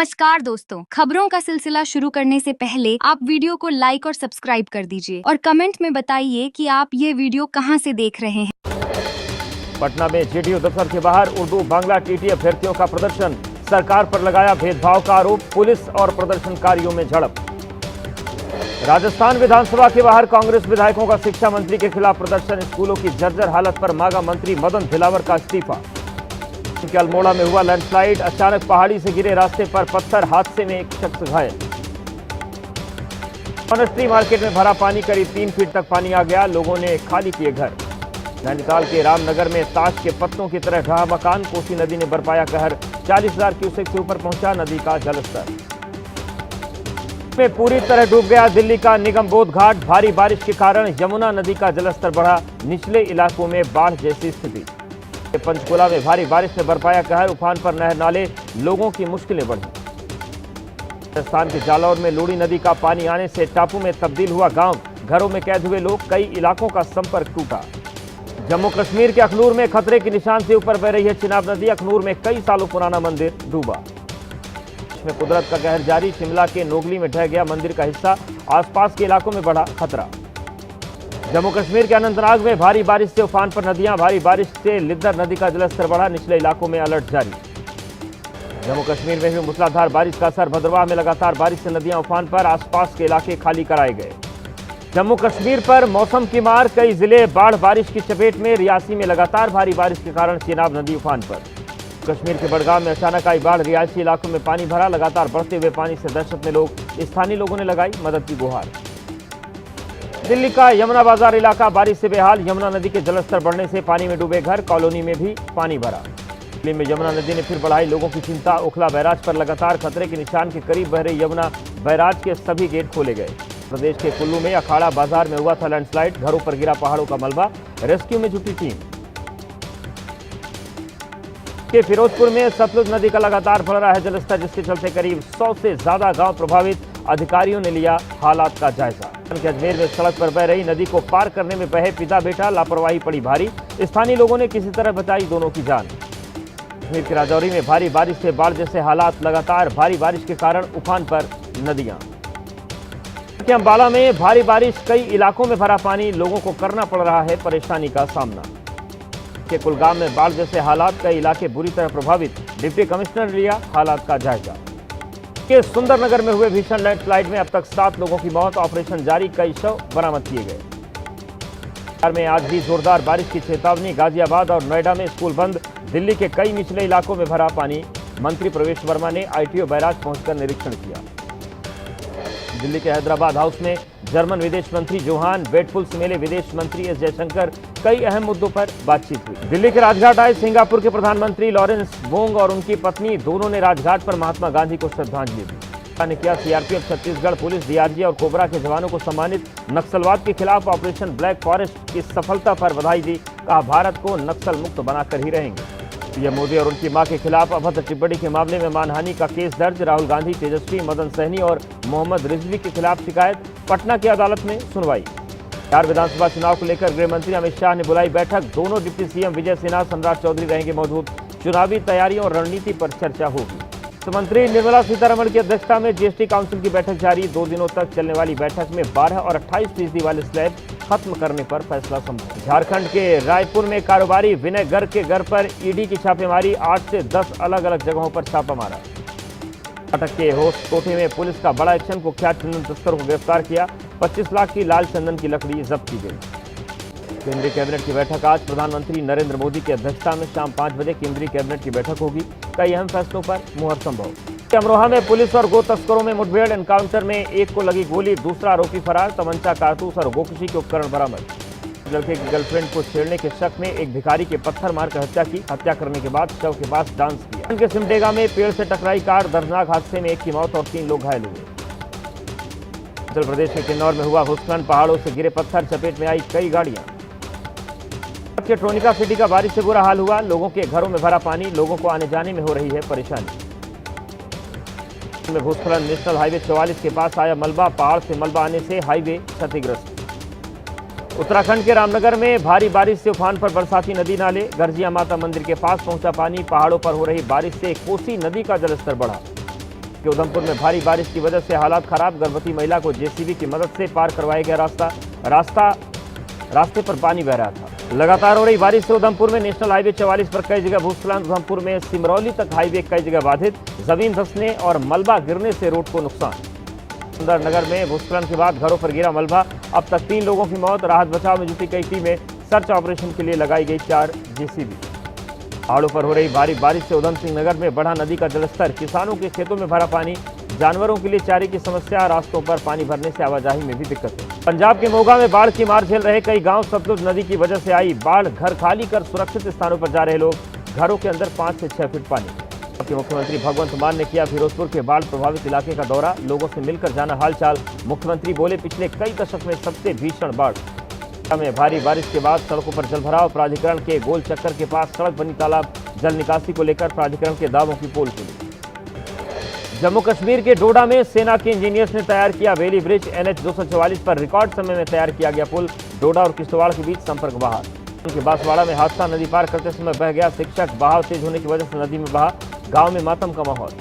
नमस्कार दोस्तों, खबरों का सिलसिला शुरू करने से पहले आप वीडियो को लाइक और सब्सक्राइब कर दीजिए और कमेंट में बताइए कि आप ये वीडियो कहां से देख रहे हैं। पटना में जेडीयू दफ्तर के बाहर उर्दू बांग्ला टीटी अभ्यर्थियों का प्रदर्शन, सरकार पर लगाया भेदभाव का आरोप, पुलिस और प्रदर्शनकारियों में झड़प। राजस्थान विधानसभा के बाहर कांग्रेस विधायकों का शिक्षा मंत्री के खिलाफ प्रदर्शन, स्कूलों की जर्जर हालत पर मांगा मंत्री मदन दिलावर का इस्तीफा। के अल्मोड़ा में हुआ लैंडस्लाइड, अचानक पहाड़ी से गिरे रास्ते पर पत्थर, हादसे में एक शख्स घायल। मोनेस्ट्री मार्केट में भरा पानी, करीब 3 फीट तक पानी आ गया, लोगों ने खाली किए घर। नैनीताल के रामनगर में ताश के पत्तों की तरह ढहा मकान, कोसी नदी ने बरपाया कहर, 40,000 क्यूसेक से ऊपर पहुंचा नदी का जलस्तर। में पूरी तरह डूब गया दिल्ली का निगम बोध घाट, भारी बारिश के कारण यमुना नदी का जलस्तर बढ़ा, निचले इलाकों में बाढ़ जैसी स्थिति। पंचकुला में भारी बारिश ने बरपाया कहर, उफान पर नहर नाले, लोगों की मुश्किलें बढ़ी। राजस्थान के जालौर में लूड़ी नदी का पानी आने से टापू में तब्दील हुआ गांव, घरों में कैद हुए लोग, कई इलाकों का संपर्क टूटा। जम्मू कश्मीर के अखनूर में खतरे के निशान से ऊपर बह रही है चिनाब नदी, अखनूर में कई सालों पुराना मंदिर डूबा। में कुदरत का कहर जारी, शिमला के नोगली में ढह गया मंदिर का हिस्सा, आसपास के इलाकों में बढ़ा खतरा। जम्मू कश्मीर के अनंतनाग में भारी बारिश से उफान पर नदियां, भारी बारिश से लिद्दर नदी का जलस्तर बढ़ा, निचले इलाकों में अलर्ट जारी। जम्मू कश्मीर में हुई मूसलाधार बारिश का असर, भद्रवाह में लगातार बारिश से नदियां उफान पर, आसपास के इलाके खाली कराए गए। जम्मू कश्मीर पर मौसम की मार, कई जिले बाढ़ बारिश की चपेट में, रियासी में लगातार भारी बारिश के कारण चिनाब नदी उफान पर। कश्मीर के बड़गाम में अचानक आई बाढ़, रिहायशी इलाकों में पानी भरा, लगातार बढ़ते हुए पानी से दहशत में लोग, स्थानीय लोगों ने लगाई मदद की गुहार। दिल्ली का यमुना बाजार इलाका बारिश से बेहाल, यमुना नदी के जलस्तर बढ़ने से पानी में डूबे घर, कॉलोनी में भी पानी भरा। दिल्ली में यमुना नदी ने फिर बढ़ाई लोगों की चिंता, ओखला बैराज पर लगातार खतरे के निशान के करीब बह रही यमुना बैराज के सभी गेट खोले गए। प्रदेश के कुल्लू में अखाड़ा बाजार में हुआ था लैंडस्लाइड, घरों पर गिरा पहाड़ों का मलबा, रेस्क्यू में जुटी टीम। के फिरोजपुर में सतलुज नदी का लगातार बढ़ रहा है जलस्तर, जिसके चलते करीब 100 से ज्यादा गांव प्रभावित, अधिकारियों ने लिया हालात का जायजा। अजमेर में सड़क पर बह रही नदी को पार करने में बहे पिता बेटा, लापरवाही पड़ी भारी, स्थानीय लोगों ने किसी तरह बचाई दोनों की जान। कश्मीर के राजौरी में भारी बारिश से बाढ़ जैसे हालात, लगातार भारी बारिश के कारण उफान पर नदियां। अंबाला में भारी बारिश, कई इलाकों में भरा पानी, लोगों को करना पड़ रहा है परेशानी का सामना। के कुलगाम में बाढ़ जैसे हालात, कई इलाके बुरी तरह प्रभावित, डिप्टी कमिश्नर ने लिया हालात का जायजा। के सुंदरनगर में हुए भीषण लैंडस्लाइड में अब तक 7 लोगों की मौत, ऑपरेशन जारी, कई शव बरामद किए गए। बिहार में आज भी जोरदार बारिश की चेतावनी, गाजियाबाद और नोएडा में स्कूल बंद, दिल्ली के कई निचले इलाकों में भरा पानी, मंत्री प्रवेश वर्मा ने आईटीओ बैराज पहुंचकर निरीक्षण किया। दिल्ली के हैदराबाद हाउस में जर्मन विदेश मंत्री जोहान बेटफुल से मिले विदेश मंत्री एस जयशंकर, कई अहम मुद्दों पर बातचीत हुई। दिल्ली के राजघाट आए सिंगापुर के प्रधानमंत्री लॉरेंस वोंग और उनकी पत्नी, दोनों ने राजघाट पर महात्मा गांधी को श्रद्धांजलि दी। ने किया सीआरपीएफ, छत्तीसगढ़ पुलिस, डीआरजी और कोबरा के जवानों को सम्मानित, नक्सलवाद के खिलाफ ऑपरेशन ब्लैक फॉरेस्ट की सफलता पर बधाई दी, कहा भारत को नक्सल मुक्त बनाकर ही रहेंगे। पीएम मोदी और उनकी मां के खिलाफ अभद्र टिप्पणी के मामले में मानहानि का केस दर्ज, राहुल गांधी, तेजस्वी, मदन सहनी और मोहम्मद रिजवी के खिलाफ शिकायत, पटना की अदालत में सुनवाई। बिहार विधानसभा चुनाव को लेकर गृह मंत्री अमित शाह ने बुलाई बैठक, दोनों डिप्टी सीएम विजय सिन्हा, सम्राट चौधरी रहेंगे मौजूद, चुनावी तैयारियों और रणनीति पर चर्चा होगी। वित्त मंत्री निर्मला सीतारमण की अध्यक्षता में जीएसटी काउंसिल की बैठक जारी, 2 दिनों तक चलने वाली बैठक में 12 और 28% वाले स्लैब खत्म करने पर फैसला संभव। झारखंड के रायपुर में कारोबारी विनय गर्ग के घर पर ईडी की छापेमारी, 8 से 10 अलग अलग जगहों पर छापा मारा। कर्नाटक के होसकोटे में पुलिस का बड़ा एक्शन, कुख्यात चंदन तस्करों को गिरफ्तार किया, 25 लाख की लाल चंदन की लकड़ी जब्त की गई। केंद्रीय कैबिनेट की बैठक आज, प्रधानमंत्री नरेंद्र मोदी की अध्यक्षता में शाम 5 बजे केंद्रीय कैबिनेट की बैठक होगी, कई अहम फैसलों पर मुहर संभव। अमरोहा में पुलिस और गो तस्करों में मुठभेड़, एनकाउंटर में एक को लगी गोली, दूसरा आरोपी फरार, तमंचा, कारतूस और गोकशी के उपकरण बरामद। लड़के की गर्लफ्रेंड को छेड़ने के शक में एक भिखारी के पत्थर मारकर हत्या की, हत्या करने के बाद शव के पास डांस किया। के सिमडेगा में पेड़ से टकराई कार, दर्दनाक हादसे में एक की मौत और 3 लोग घायल हुए। उत्तर प्रदेश के किन्नौर में हुआ भूस्खलन, पहाड़ों से गिरे पत्थर, चपेट में आई कई गाड़ियां। के ट्रोनिका सिटी का बारिश से बुरा हाल हुआ, लोगों के घरों में भरा पानी, लोगों को आने जाने में हो रही है परेशानी। में भूस्खलन, नेशनल हाईवे 44 के पास आया मलबा, पहाड़ से मलबा आने से हाईवे क्षतिग्रस्त। उत्तराखंड के रामनगर में भारी बारिश से उफान पर बरसाती नदी नाले, गर्जिया माता मंदिर के पास पहुंचा पानी, पहाड़ों पर हो रही बारिश से कोसी नदी का जलस्तर बढ़ा। कि उधमपुर में भारी बारिश की वजह से हालात खराब। गर्भवती महिला को जेसीबी की मदद से पार करवाया गया रास्ते पर पानी बह रहा था। लगातार हो रही बारिश से उधमपुर में नेशनल हाईवे 44 पर कई जगह भूस्खलन। उधमपुर में सिमरौली तक हाईवे कई जगह बाधित। जमीन धंसने और मलबा गिरने से रोड को नुकसान। सुंदर नगर में भूस्खलन के बाद घरों पर गिरा मलबा। अब तक 3 लोगों की मौत। राहत बचाव में जुटी कई टीमें। सर्च ऑपरेशन के लिए लगाई गई 4 जेसीबी। पहाड़ों पर हो रही भारी बारिश से उधम सिंह नगर में बढ़ा नदी का जलस्तर। किसानों के खेतों में भरा पानी। जानवरों के लिए चारे की समस्या। रास्तों पर पानी भरने से आवाजाही में भी दिक्कत है। पंजाब के मोगा में बाढ़ की मार झेल रहे कई गांव सतलुज नदी की वजह से आई बाढ़। घर खाली कर सुरक्षित स्थानों पर जा रहे लोग। घरों के अंदर 5 से 6 फीट पानी। मुख्यमंत्री भगवंत मान ने किया फिरोजपुर के बाढ़ प्रभावित इलाके का दौरा। लोगों से मिलकर जाना हालचाल। मुख्यमंत्री बोले, पिछले कई दशक में सबसे भीषण बाढ़ में भारी बारिश के बाद सड़कों पर जलभराव। प्राधिकरण के गोल चक्कर के पास सड़क बनी तालाब। जल निकासी को लेकर प्राधिकरण के दावों की पोल खुली। जम्मू कश्मीर के डोडा में सेना के इंजीनियर्स ने तैयार किया बेली ब्रिज। NH 244 पर रिकॉर्ड समय में तैयार किया गया पुल। डोडा और किश्तवाड़ के बीच संपर्क बहाल। उनके बांसवाड़ा में हादसा। नदी पार करते समय बह गया शिक्षक। बहाव तेज होने की वजह से नदी में बहा। गांव में मातम का माहौल।